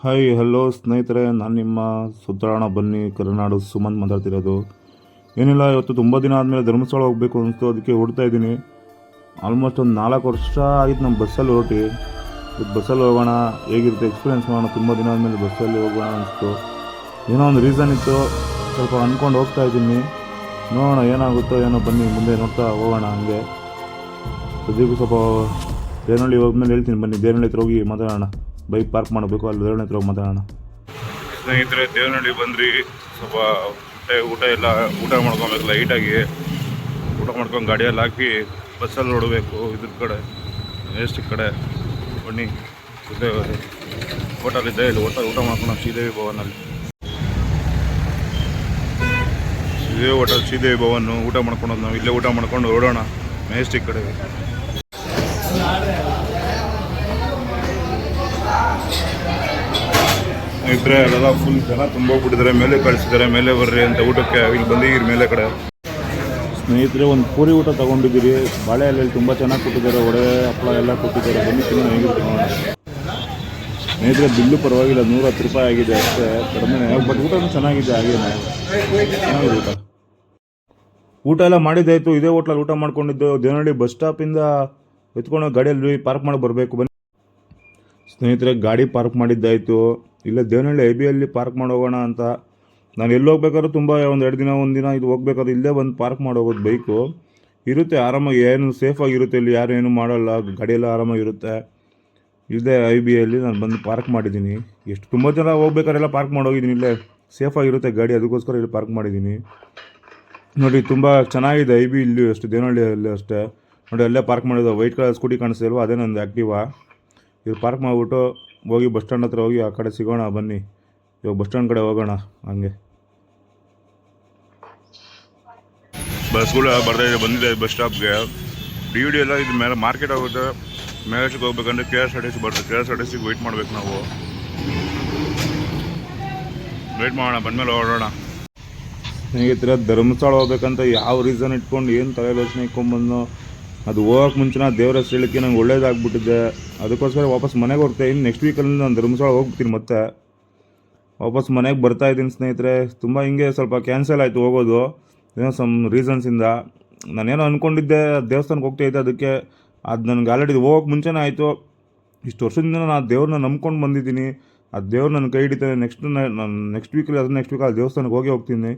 Hi hello ಸ್ನೇಹಿತರೆ, ನಾನು ನಿಮ್ಮ ಸುತ್ತರಾಣ ಬನ್ನಿ ಕರುನಾಡು ಸುಮಂತ್ ಮಾತಾಡ್ತಿರೋದು. ಏನಿಲ್ಲ, ಇವತ್ತು ತುಂಬ ದಿನ ಆದಮೇಲೆ ಧರ್ಮಸ್ಥಳ ಹೋಗಬೇಕು ಅನಿಸ್ತು, ಅದಕ್ಕೆ ಹೊಡ್ತಾ ಇದ್ದೀನಿ. ಆಲ್ಮೋಸ್ಟ್ ಒಂದು 4 ವರ್ಷ ಆಗಿತ್ತು ನಮ್ಮ ಬಸ್ಸಲ್ಲಿ ಹೊರಟಿ. ಬಸ್ಸಲ್ಲಿ ಹೋಗೋಣ, ಹೇಗಿರುತ್ತೆ ಎಕ್ಸ್ಪೀರಿಯೆನ್ಸ್ ಮಾಡೋಣ. ತುಂಬ ದಿನ ಆದಮೇಲೆ ಬಸ್ಸಲ್ಲಿ ಹೋಗೋಣ ಅನಿಸ್ತು. ಏನೋ ಒಂದು ರೀಸನ್ ಇತ್ತು, ಸ್ವಲ್ಪ ಅಂದ್ಕೊಂಡು ಹೋಗ್ತಾ ಇದ್ದೀನಿ. ನೋಡೋಣ ಏನಾಗುತ್ತೋ ಏನೋ, ಬನ್ನಿ ಮುಂದೆ ನೋಡ್ತಾ ಹೋಗೋಣ. ಹಂಗೆ ಸದ್ಯಕ್ಕೂ ಸ್ವಲ್ಪ ದೇವನಹಳ್ಳಿ ಹೋದ್ಮೇಲೆ ಹೇಳ್ತೀನಿ, ಬನ್ನಿ ದೇವನಹಳ್ಳಿ ಹತ್ರ ಹೋಗಿ ಮಾತಾಡೋಣ. ಬೈಕ್ ಪಾರ್ಕ್ ಮಾಡಬೇಕು, ಅಲ್ಲಿ ದೇವನಹಳ್ಳಿ ಹತ್ರ ಹೋಗಿ ಮಾತಾಡೋಣ. ಸ್ನೇಹಿತರೆ, ದೇವನಹಳ್ಳಿ ಬಂದ್ರಿ. ಸ್ವಲ್ಪ ಊಟ ಎಲ್ಲ ಊಟ ಮಾಡ್ಕೊಬೇಕು, ಲೈಟಾಗಿ ಊಟ ಮಾಡ್ಕೊಂಡು ಗಾಡಿಯಲ್ಲಿ ಹಾಕಿ ಬಸ್ಸಲ್ಲಿ ನೋಡಬೇಕು. ಇದ್ರ ಕಡೆ ಮೆಜೆಸ್ಟಿಕ್ ಕಡೆ ಬನ್ನಿ. ಹೋಟೆಲ್ ಇದೆ, ಇಲ್ಲಿ ಊಟ ಮಾಡ್ಕೊಂಡು ಶ್ರೀದೇವಿ ಭವನಲ್ಲಿ, ಶ್ರೀದೇವಿ ಹೋಟೆಲ್ ಶ್ರೀದೇವಿ ಭವನ್ ಊಟ ಮಾಡ್ಕೊಂಡು ನಾವು ಇಲ್ಲೇ ಊಟ ಮಾಡ್ಕೊಂಡು ಹೊರಡೋಣ ಮೆಜೆಸ್ಟಿಕ್ ಕಡೆಗೆ. ಸ್ನೇಹಿತರೆ, ಅಲ್ಲೆಲ್ಲ ಫುಲ್ ಜನ ತುಂಬೋಗ್ಬಿಟ್ಟಿದ್ದಾರೆ. ಮೇಲೆ ಕಳಿಸಿದ್ದಾರೆ, ಮೇಲೆ ಬರ್ರಿ ಅಂತ ಊಟಕ್ಕೆ. ಇಲ್ಲಿ ಬಂದಿದ್ದೀರಿ ಮೇಲೆ ಕಡೆ. ಸ್ನೇಹಿತರೆ, ಒಂದು ಪೂರಿ ಊಟ ತೊಗೊಂಡಿದ್ದೀರಿ. ಬಾಳೆ ಎಲೆಯಲ್ಲಿ ತುಂಬ ಚೆನ್ನಾಗಿ ಕೊಟ್ಟಿದ್ದಾರೆ, ವಡೆ ಹಪ್ಪಳ ಎಲ್ಲ ಕೊಟ್ಟಿದ್ದಾರೆ. ಬನ್ನಿ ತಿನ್ನೋಣ, ಹೇಗಿರುತ್ತೆ ನೋಡೋಣ. ಸ್ನೇಹಿತರೆ, ಬಿಲ್ಲು ಪರವಾಗಿಲ್ಲ, 110 ರೂಪಾಯಿ ಆಗಿದೆ ಅಷ್ಟೇ, ಕಡಿಮೆ. ಬಟ್ ಊಟನೂ ಚೆನ್ನಾಗಿದೆ, ಹಾಗೇನೆ ಚೆನ್ನಾಗಿದೆ ಊಟ ಎಲ್ಲ ಮಾಡಿದ್ದಾಯಿತು. ಇದೇ ಹೋಟ್ಲಲ್ಲಿ ಊಟ ಮಾಡ್ಕೊಂಡಿದ್ದು. ದೇವನಹಳ್ಳಿ ಬಸ್ ಸ್ಟಾಪಿಂದ ಎತ್ಕೊಂಡು ಗಾಡಿಯಲ್ಲಿ ಪಾರ್ಕ್ ಮಾಡಿ ಬರಬೇಕು. ಬನ್ನಿ ಸ್ನೇಹಿತರೆ, ಗಾಡಿ ಪಾರ್ಕ್ ಮಾಡಿದ್ದಾಯಿತು. ಇಲ್ಲೇ ದೇವನಹಳ್ಳಿ IBಯಲ್ಲಿ ಪಾರ್ಕ್ ಮಾಡೋಗೋಣ ಅಂತ. ನಾನು ಎಲ್ಲಿ ಹೋಗ್ಬೇಕಾದ್ರೂ ತುಂಬ ಒಂದಿನ ಇದು ಹೋಗ್ಬೇಕಾದ್ರೆ ಇಲ್ಲೇ ಬಂದು ಪಾರ್ಕ್ ಮಾಡೋಗೋದು. ಬೈಕು ಇರುತ್ತೆ ಆರಾಮಾಗಿ, ಏನು ಸೇಫಾಗಿರುತ್ತೆ. ಇಲ್ಲಿ ಯಾರು ಏನು ಮಾಡೋಲ್ಲ, ಗಾಡಿಯೆಲ್ಲ ಆರಾಮಾಗಿರುತ್ತೆ. ಇಲ್ಲೇ IBಯಲ್ಲಿ ನಾನು ಬಂದು ಪಾರ್ಕ್ ಮಾಡಿದ್ದೀನಿ. ಎಷ್ಟು ತುಂಬ ಜನ ಹೋಗ್ಬೇಕಾರೆಲ್ಲ ಪಾರ್ಕ್ ಮಾಡೋಗಿದ್ದೀನಿ. ಇಲ್ಲೇ ಸೇಫಾಗಿರುತ್ತೆ ಗಾಡಿ, ಅದಕ್ಕೋಸ್ಕರ ಇಲ್ಲಿ ಪಾರ್ಕ್ ಮಾಡಿದ್ದೀನಿ. ನೋಡಿ, ತುಂಬ ಚೆನ್ನಾಗಿದೆ IB ಇಲ್ಲಿ ಅಷ್ಟೇ, ದೇವನಹಳ್ಳಿಯಲ್ಲಿ ಅಷ್ಟೇ. ನೋಡಿ, ಅಲ್ಲೇ ಪಾರ್ಕ್ ಮಾಡಿದ್ದು ವೈಟ್ ಕಲರ್ ಸ್ಕೂಟಿ ಕಾಣಿಸ್ತಾ ಇಲ್ವಾ, ಅದೇ ನಂದು ಆ್ಯಕ್ಟಿವಾ. ಇಲ್ಲಿ ಪಾರ್ಕ್ ಮಾಡಿಬಿಟ್ಟು ಹೋಗಿ ಬಸ್ ಸ್ಟ್ಯಾಂಡ್ ಹತ್ರ ಹೋಗಿ ಆ ಕಡೆ ಸಿಗೋಣ. ಬನ್ನಿ ಇವಾಗ ಬಸ್ ಸ್ಟ್ಯಾಂಡ್ ಕಡೆ ಹೋಗೋಣ. ಹಂಗೆ ಬಸ್ಗಳು ಬಂದಿದೆ ಬಸ್ ಸ್ಟಾಪ್ಗೆ. DVD ಎಲ್ಲ ಇದು ಮೇಲೆ ಮಾರ್ಕೆಟ್ ಆಗುತ್ತೆ. ಮೆಜೆಸ್ಟಿಕ್ ಹೋಗ್ಬೇಕಂದ್ರೆ KSRTC ಬರ್ತದೆ. KSRTCಗೆ ವೆಯ್ಟ್ ಮಾಡ್ಬೇಕು ನಾವು. ವೆಯ್ಟ್ ಮಾಡೋಣ, ಬಂದಮೇಲೆ ಹೊರಡೋಣ. ಸ್ನೇಹಿತರೆ, ಧರ್ಮಸ್ಥಳ ಹೋಗ್ಬೇಕಂತ ಯಾವ ರೀಸನ್ ಇಟ್ಕೊಂಡು ಏನು ತಲೆ ಯೋಚನೆ ಇಟ್ಕೊಂಡ್ಬಂದು, ಅದು ಹೋಗೋಕೆ ಮುಂಚೆ ದೇವರ ಹೇಳಕ್ಕೆ ನಂಗೆ ಒಳ್ಳೇದಾಗ್ಬಿಟ್ಟಿದೆ. ಅದಕ್ಕೋಸ್ಕರ ವಾಪಸ್ ಮನೆಗೆ ಹೋಗ್ತಾ ಇದ್ದೀನಿ. ನೆಕ್ಸ್ಟ್ ವೀಕಲ್ಲಿ ನಾನು ಧರ್ಮಸ್ಥಳ ಹೋಗ್ತೀನಿ, ಮತ್ತೆ ವಾಪಸ್ ಮನೆಗೆ ಬರ್ತಾಯಿದ್ದೀನಿ. ಸ್ನೇಹಿತರೆ, ತುಂಬ ಹಿಂಗೆ ಸ್ವಲ್ಪ ಕ್ಯಾನ್ಸಲ್ ಆಯಿತು ಹೋಗೋದು, ಏನೋ ಸಮ್ ರೀಸನ್ಸಿಂದ. ನಾನೇನೋ ಅಂದ್ಕೊಂಡಿದ್ದೆ ದೇವಸ್ಥಾನಕ್ಕೆ ಹೋಗ್ತಾಯಿದ್ದೆ, ಅದಕ್ಕೆ ಅದು ನನಗೆ ಆಲ್ರೆಡಿ ಹೋಗೋಕೆ ಮುಂಚೆನೇ ಆಯಿತು. ಇಷ್ಟು ವರ್ಷದಿಂದ ನಾನು ಆ ದೇವ್ರನ್ನ ನಂಬ್ಕೊಂಡು ಬಂದಿದ್ದೀನಿ. ಆ ದೇವ್ರು ನನ್ನ ಕೈ ಹಿಡಿತಾನೆ. ನೆಕ್ಸ್ಟ್ ವೀಕಲ್ಲಿ ಆ ದೇವಸ್ಥಾನಕ್ಕೆ ಹೋಗ್ತೀನಿ.